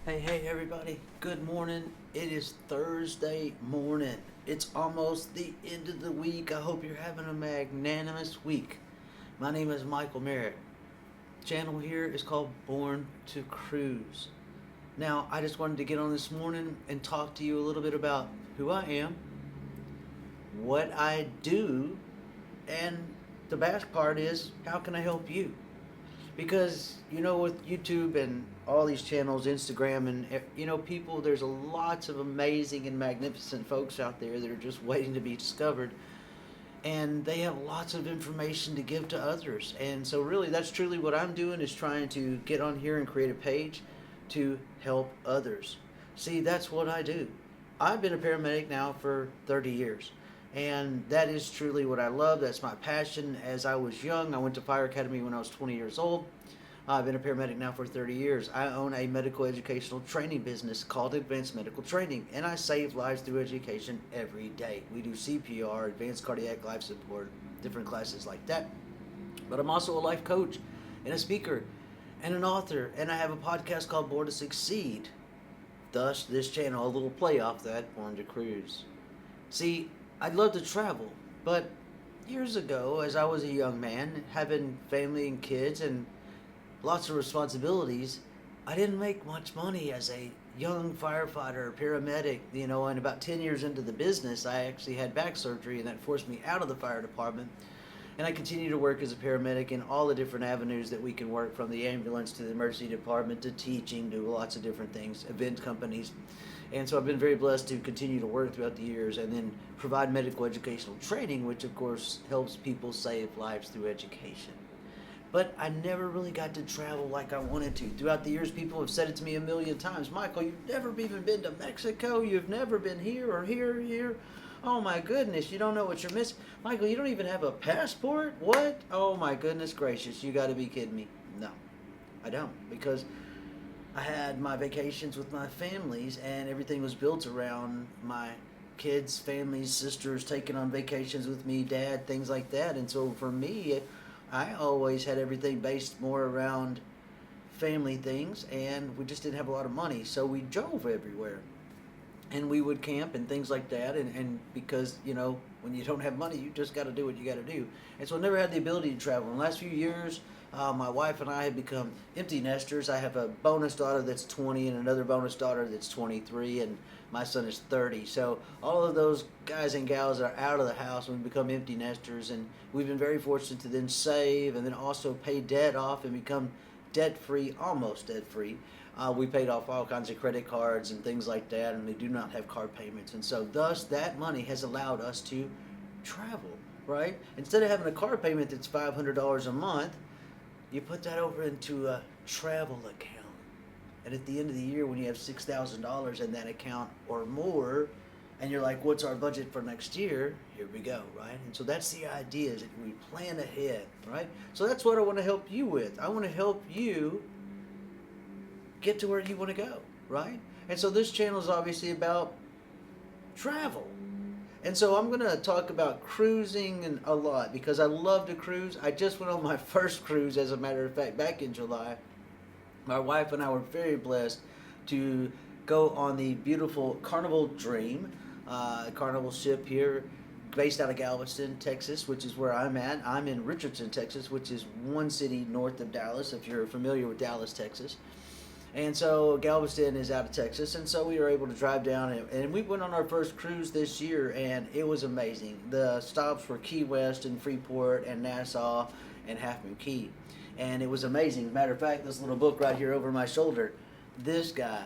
Hey everybody, good morning. It is Thursday morning. It's almost the end of the week. I hope you're having a magnanimous week. My name is Michael Merritt. Channel here is called Born to Cruise. Now, I just wanted to get on this morning and talk to you a little bit about who I am, what I do, and the best part is how can I help you? Because with YouTube and all these channels, Instagram, and people, there's lots of amazing and magnificent folks out there that are just waiting to be discovered, and they have lots of information to give to others. And so really that's truly what I'm doing, is trying to get on here and create a page to help others. See, that's what I do. I've been a paramedic now for 30 years, and that is truly what I love. That's my passion. As I was young, I went to fire academy when I was 20 years old. I've been a paramedic now for 30 years. I own a medical educational training business called Advanced Medical Training, and I save lives through education every day. We do CPR, advanced cardiac life support, different classes like that. But I'm also a life coach and a speaker and an author, and I have a podcast called Born to Succeed. Thus, this channel, a little play off that, Born to Cruise. See, I'd love to travel, but years ago, as I was a young man, having family and kids and lots of responsibilities, I didn't make much money as a young firefighter, paramedic, and about 10 years into the business, I actually had back surgery, and that forced me out of the fire department. And I continue to work as a paramedic in all the different avenues that we can work, from the ambulance to the emergency department to teaching, to lots of different things, event companies. And so I've been very blessed to continue to work throughout the years and then provide medical educational training, which of course helps people save lives through education. But I never really got to travel like I wanted to. Throughout the years, people have said it to me a million times. Michael, you've never even been to Mexico. You've never been here or here or here. Oh my goodness, you don't know what you're missing. Michael, you don't even have a passport? What? Oh my goodness gracious, you got to be kidding me. No, I don't. Because I had my vacations with my families, and everything was built around my kids, families, sisters taking on vacations with me, dad, things like that. And so for me, I always had everything based more around family things, and we just didn't have a lot of money, so we drove everywhere. And we would camp and things like that, and because, when you don't have money, you just got to do what you got to do. And so I never had the ability to travel. In the last few years, my wife and I have become empty nesters. I have a bonus daughter that's 20 and another bonus daughter that's 23, and my son is 30. So all of those guys and gals are out of the house, and we become empty nesters. And we've been very fortunate to then save and then also pay debt off and become debt free, almost debt free. We paid off all kinds of credit cards and things like that, and we do not have car payments. And so thus that money has allowed us to travel, right? Instead of having a car payment that's $500 a month, you put that over into a travel account. And at the end of the year, when you have $6,000 in that account or more, and you're like, what's our budget for next year? Here we go, right? And so that's the idea, is that we plan ahead, right? So that's what I want to help you with. I want to help you get to where you want to go, right? And so this channel is obviously about travel. And so I'm going to talk about cruising and a lot, because I love to cruise. I just went on my first cruise, as a matter of fact, back in July. My wife and I were very blessed to go on the beautiful Carnival Dream, Carnival ship here, based out of Galveston, Texas, which is where I'm at. I'm in Richardson, Texas, which is one city north of Dallas, if you're familiar with Dallas, Texas. And so Galveston is out of Texas, and so we were able to drive down, and we went on our first cruise this year, and it was amazing. The stops were Key West and Freeport and Nassau and Half Moon Cay, and it was amazing. As a matter of fact, this little book right here over my shoulder, this guy,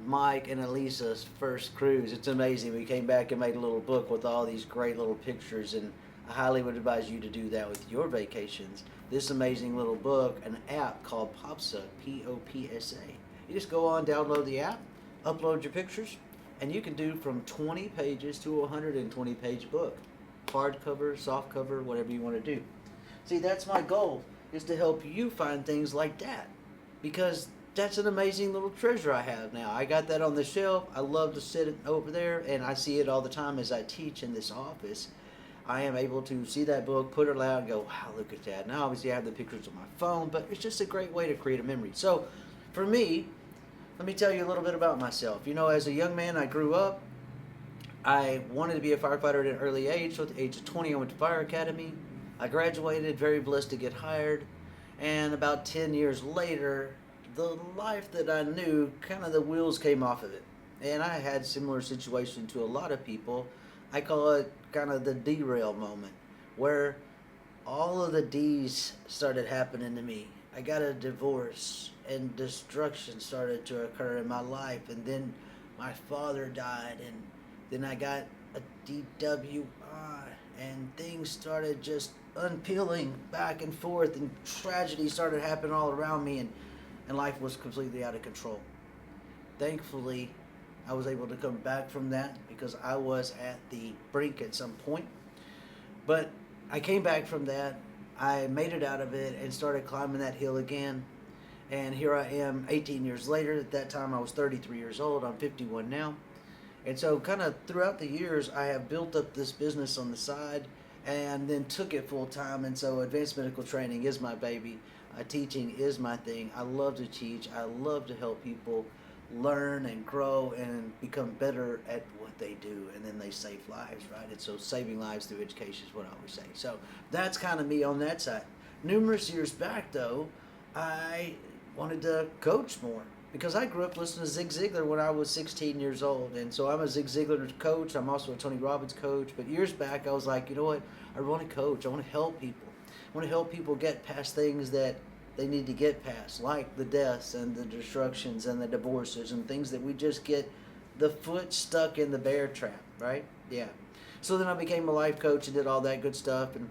Mike and Elisa's first cruise, it's amazing. We came back and made a little book with all these great little pictures, and I highly would advise you to do that with your vacations. This amazing little book, an app called Popsa, Popsa. You just go on, download the app, upload your pictures, and you can do from 20 pages to a 120-page book. Hardcover, softcover, whatever you want to do. See, that's my goal, is to help you find things like that, because that's an amazing little treasure I have now. I got that on the shelf. I love to sit over there, and I see it all the time as I teach in this office. I am able to see that book, put it aloud, and go, wow, look at that. Now, obviously, I have the pictures on my phone, but it's just a great way to create a memory. So, for me, Let me tell you a little bit about myself. As a young man, I grew up. I wanted to be a firefighter at an early age. So at the age of 20, I went to fire academy. I graduated, very blessed to get hired. And about 10 years later, the life that I knew, kind of the wheels came off of it. And I had similar situation to a lot of people. I call it kind of the derail moment, where all of the D's started happening to me. I got a divorce and destruction started to occur in my life, and then my father died, and then I got a DWI, and things started just unpeeling back and forth, and tragedy started happening all around me, and life was completely out of control. Thankfully, I was able to come back from that because I was at the brink at some point. But I came back from that. I made it out of it and started climbing that hill again. And here I am 18 years later. At that time, I was 33 years old. I'm 51 now. And so kind of throughout the years, I have built up this business on the side and then took it full time. And so advanced medical training is my baby. Teaching is my thing. I love to teach. I love to help people learn and grow and become better at what they do, and then they save lives, right? And so saving lives through education is what I always say. So that's kind of me on that side. Numerous years back, though, I wanted to coach more because I grew up listening to Zig Ziglar when I was 16 years old, and so I'm a Zig Ziglar coach. I'm also a Tony Robbins coach. But years back, I was like, you know what? I want to coach. I want to help people. I want to help people get past things that they need to get past, like the deaths and the destructions and the divorces and things that we just get the foot stuck in the bear trap, right? Yeah. So then I became a life coach and did all that good stuff and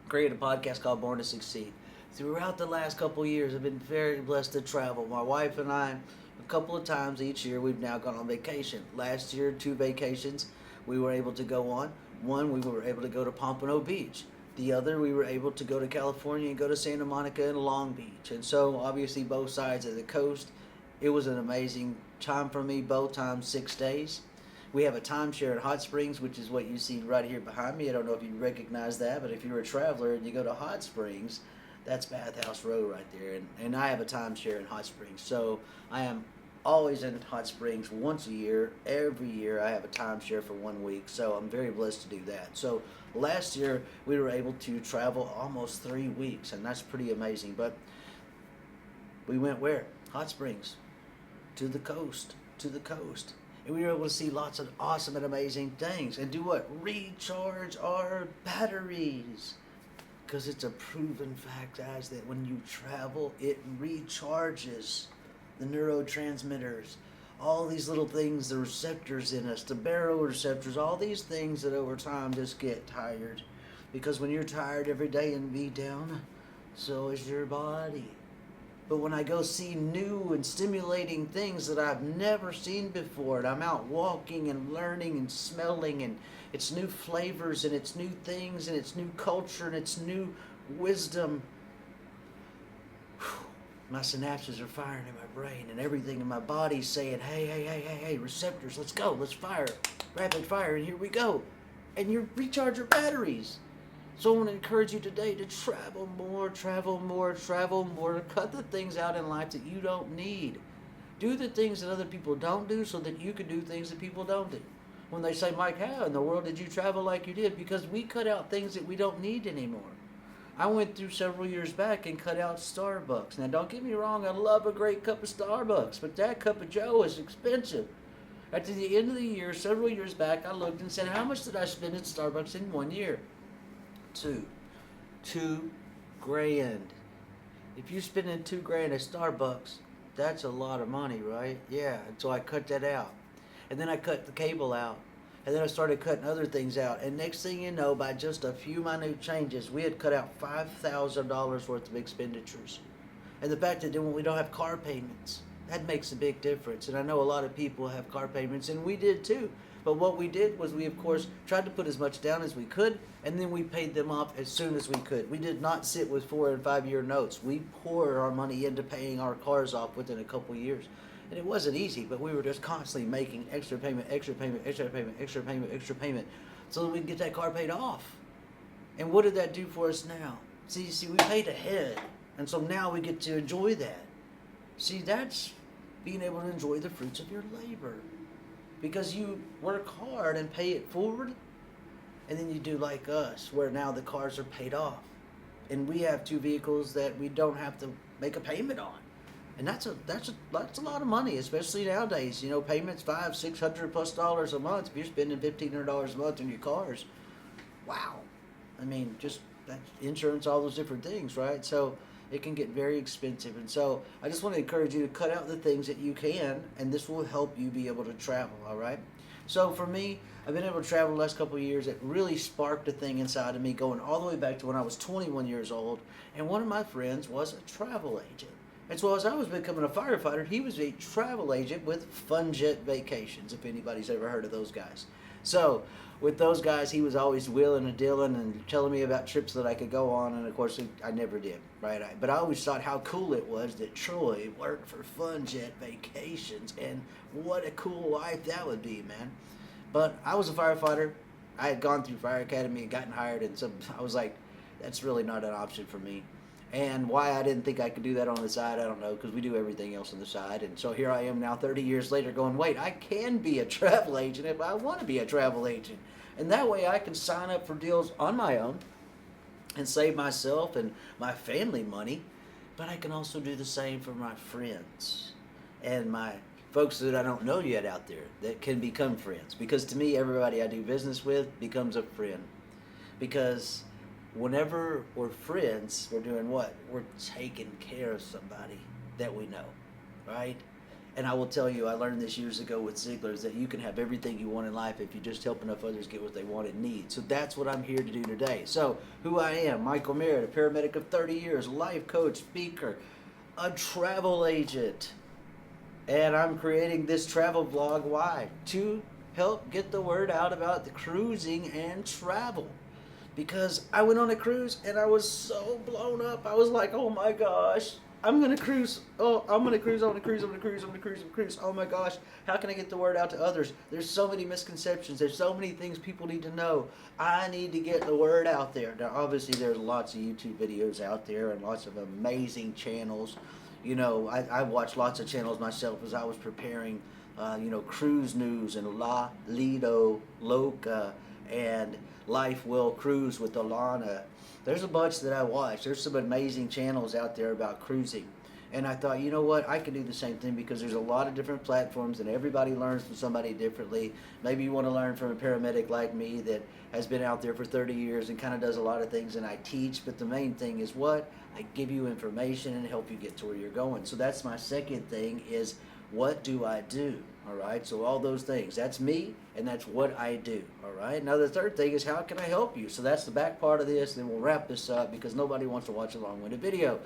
created a podcast called Born to Succeed. Throughout the last couple of years, I've been very blessed to travel. My wife and I, a couple of times each year, we've now gone on vacation. Last year, 2 vacations we were able to go on. One, we were able to go to Pompano Beach. The other, we were able to go to California and go to Santa Monica and Long Beach. And so, obviously, both sides of the coast. It was an amazing time for me, both times, 6 days. We have a timeshare in Hot Springs, which is what you see right here behind me. I don't know if you recognize that, but if you're a traveler and you go to Hot Springs, that's Bathhouse Road right there. And I have a timeshare in Hot Springs. So, I am always in Hot Springs once a year. Every year, I have a timeshare for 1 week. So, I'm very blessed to do that. So, last year, we were able to travel almost 3 weeks, and that's pretty amazing. But we went where? Hot Springs, to the coast. And we were able to see lots of awesome and amazing things. And do what? Recharge our batteries. Because it's a proven fact, guys, that when you travel, it recharges the neurotransmitters. All these little things, the receptors in us, the baroreceptors, all these things that over time just get tired. Because when you're tired every day and be down, so is your body. But when I go see new and stimulating things that I've never seen before, and I'm out walking and learning and smelling, and it's new flavors, and it's new things, and it's new culture, and it's new wisdom, my synapses are firing in my brain, and everything in my body's saying, hey, receptors, let's go, let's fire, rapid fire, and here we go. And you recharge your batteries. So I want to encourage you today to travel more, cut the things out in life that you don't need. Do the things that other people don't do so that you can do things that people don't do. When they say, Mike, how in the world did you travel like you did? Because we cut out things that we don't need anymore. I went through several years back and cut out Starbucks. Now, don't get me wrong, I love a great cup of Starbucks, but that cup of Joe is expensive. At the end of the year, several years back, I looked and said, how much did I spend at Starbucks in 1 year? $2 grand. If you're spending $2 grand at Starbucks, that's a lot of money, right? Yeah, and so I cut that out. And then I cut the cable out. And then I started cutting other things out. And next thing you know, by just a few minute changes, we had cut out $5,000 worth of expenditures. And the fact that then we don't have car payments, that makes a big difference. And I know a lot of people have car payments, and we did too. But what we did was we, of course, tried to put as much down as we could, and then we paid them off as soon as we could. We did not sit with 4 and 5 year notes. We poured our money into paying our cars off within a couple years. And it wasn't easy, but we were just constantly making extra payment, so that we could get that car paid off. And what did that do for us now? See, we paid ahead, and so now we get to enjoy that. See, that's being able to enjoy the fruits of your labor. Because you work hard and pay it forward, and then you do like us, where now the cars are paid off. And we have two vehicles that we don't have to make a payment on. And that's a lot of money, especially nowadays. You know, payments $500-600+ a month. If you're spending $1,500 a month on your cars, wow. I mean, just that's insurance, all those different things, right? So it can get very expensive. And so I just want to encourage you to cut out the things that you can, and this will help you be able to travel, all right? So for me, I've been able to travel the last couple of years. It really sparked a thing inside of me, going all the way back to when I was 21 years old. And one of my friends was a travel agent. And so as I was becoming a firefighter, he was a travel agent with FunJet Vacations, if anybody's ever heard of those guys. So with those guys, he was always wheeling and dealing and telling me about trips that I could go on. And of course, I never did, right? But I always thought how cool it was that Troy worked for FunJet Vacations. And what a cool life that would be, man. But I was a firefighter. I had gone through fire academy and gotten hired. And so I was like, that's really not an option for me. And why I didn't think I could do that on the side, I don't know, because we do everything else on the side. And so here I am now 30 years later going, wait, I can be a travel agent if I want to be a travel agent. And that way I can sign up for deals on my own and save myself and my family money. But I can also do the same for my friends and my folks that I don't know yet out there that can become friends. Because to me, everybody I do business with becomes a friend. Because whenever we're friends, we're doing what? We're taking care of somebody that we know, right? And I will tell you, I learned this years ago with Ziegler's that you can have everything you want in life if you just help enough others get what they want and need. So that's what I'm here to do today. So who I am, Michael Merritt, a paramedic of 30 years, life coach, speaker, a travel agent. And I'm creating this travel vlog. Why? To help get the word out about the cruising and travel. Because I went on a cruise and I was so blown up. I was like, oh my gosh, I'm going to cruise. Oh, I'm going to cruise, I'm going to cruise, I'm going to cruise, I'm going to cruise, I'm going to cruise. Oh my gosh, how can I get the word out to others? There's so many misconceptions. There's so many things people need to know. I need to get the word out there. Now, obviously, there's lots of YouTube videos out there and lots of amazing channels. You know, I watched lots of channels myself as I was preparing, Cruise News and La Lido Loca and Life Will Cruise with Alana. There's a bunch that I watch. There's some amazing channels out there about cruising. And I thought, you know what, I can do the same thing because there's a lot of different platforms and everybody learns from somebody differently. Maybe you want to learn from a paramedic like me that has been out there for 30 years and kind of does a lot of things, and I teach. But the main thing is what? I give you information and help you get to where you're going. So that's my second thing is, what do I do? All right, so all those things, that's me, and that's what I do. All right, now the third thing is, how can I help you? So that's the back part of this, then we'll wrap this up because nobody wants to watch a long-winded video.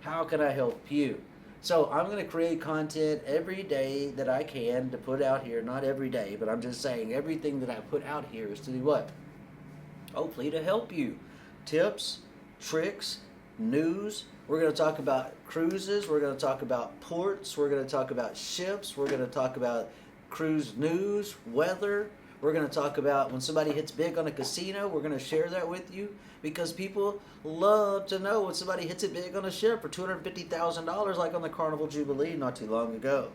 How can I help you? So I'm going to create content every day that I can to put out here. Not every day, but I'm just saying everything that I put out here is to do what? Hopefully to help you. Tips, tricks, news. We're going to talk about cruises. We're going to talk about ports. We're going to talk about ships. We're going to talk about cruise news, weather. We're going to talk about when somebody hits big on a casino. We're going to share that with you because people love to know when somebody hits it big on a ship for $250,000 like on the Carnival Jubilee not too long ago.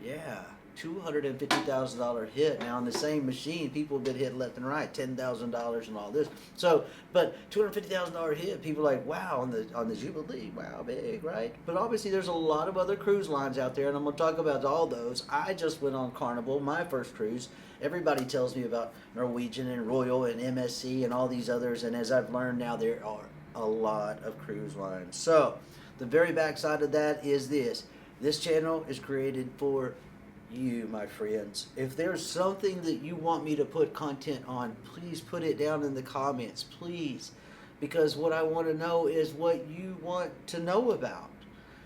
Yeah. $250,000 hit. Now on the same machine, people have been hit left and right, $10,000 and all this. So, but $250,000 hit, people are like, wow, on the Jubilee, wow, big, right? But obviously, there's a lot of other cruise lines out there, and I'm gonna talk about all those. I just went on Carnival, my first cruise. Everybody tells me about Norwegian and Royal and MSC and all these others, and as I've learned now, there are a lot of cruise lines. So, the very backside of that is this. This channel is created for you, my friends. If there's something that you want me to put content on, please put it down in the comments, please, because what I want to know is what you want to know about.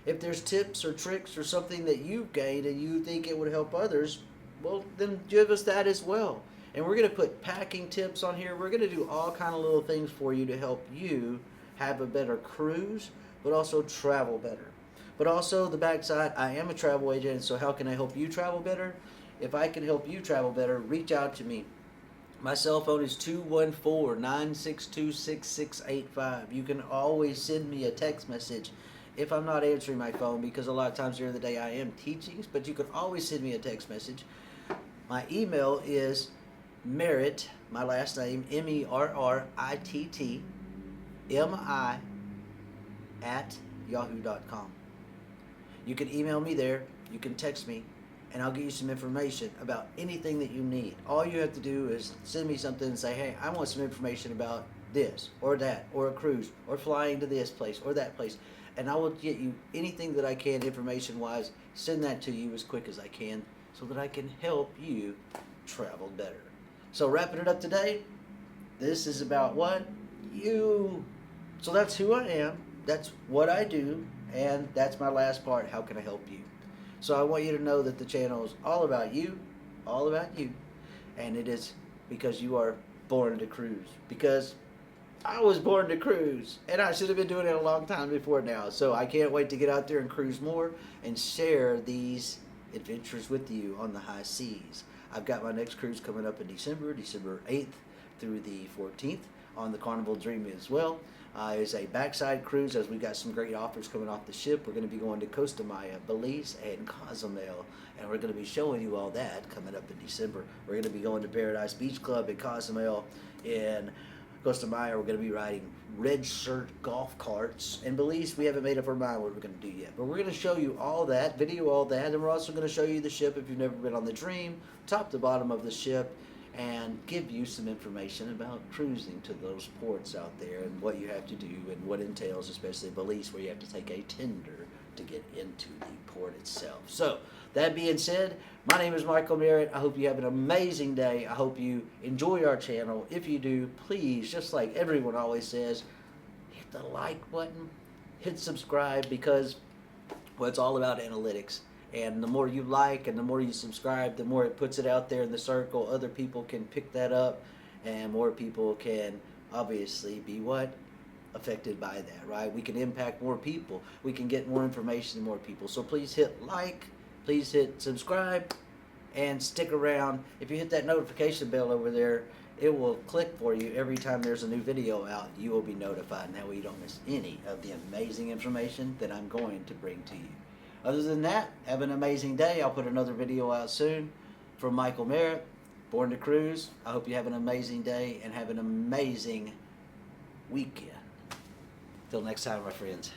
If there's tips or tricks or something that you've gained and you think it would help others, well, then give us that as well. And we're going to put packing tips on here. We're going to do all kind of little things for you to help you have a better cruise, but also travel better. But also the backside, I am a travel agent, so how can I help you travel better? If I can help you travel better, reach out to me. My cell phone is 214-962-6685. You can always send me a text message if I'm not answering my phone, because a lot of times during the day I am teaching, but you can always send me a text message. My email is Merritt, my last name, MERRITTMI at yahoo.com. You can email me there, you can text me, and I'll get you some information about anything that you need. All you have to do is send me something and say, hey, I want some information about this or that, or a cruise, or flying to this place or that place. And I will get you anything that I can information-wise, send that to you as quick as I can so that I can help you travel better. So wrapping it up today, this is about what? You. So that's who I am, that's what I do, and that's my last part, how can I help you? So I want you to know that the channel is all about you, and it is because you are born to cruise. Because I was born to cruise, and I should have been doing it a long time before now. So I can't wait to get out there and cruise more and share these adventures with you on the high seas. I've got my next cruise coming up in December 8th through the 14th on the Carnival Dream as well. It's a backside cruise, as we got some great offers coming off the ship. We're going to be going to Costa Maya, Belize, and Cozumel, and we're going to be showing you all that coming up in December. We're going to be going to Paradise Beach Club in Cozumel. In Costa Maya, we're going to be riding red shirt golf carts. In Belize, we haven't made up our mind what we're going to do yet, but we're going to show you all that, video all that, and we're also going to show you the ship if you've never been on the Dream, top to bottom of the ship, and give you some information about cruising to those ports out there and what you have to do and what entails, especially Belize, where you have to take a tender to get into the port itself. So, that being said, my name is Michael Merritt. I hope you have an amazing day. I hope you enjoy our channel. If you do, please, just like everyone always says, hit the like button, hit subscribe, because, well, it's all about analytics. And the more you like and the more you subscribe, the more it puts it out there in the circle. Other people can pick that up, and more people can obviously be what? Affected by that, right? We can impact more people. We can get more information to more people. So please hit like, please hit subscribe, and stick around. If you hit that notification bell over there, it will click for you every time there's a new video out. You will be notified, and that way you don't miss any of the amazing information that I'm going to bring to you. Other than that, have an amazing day. I'll put another video out soon. From Michael Merritt, Born to Cruise, I hope you have an amazing day and have an amazing weekend. Till next time, my friends.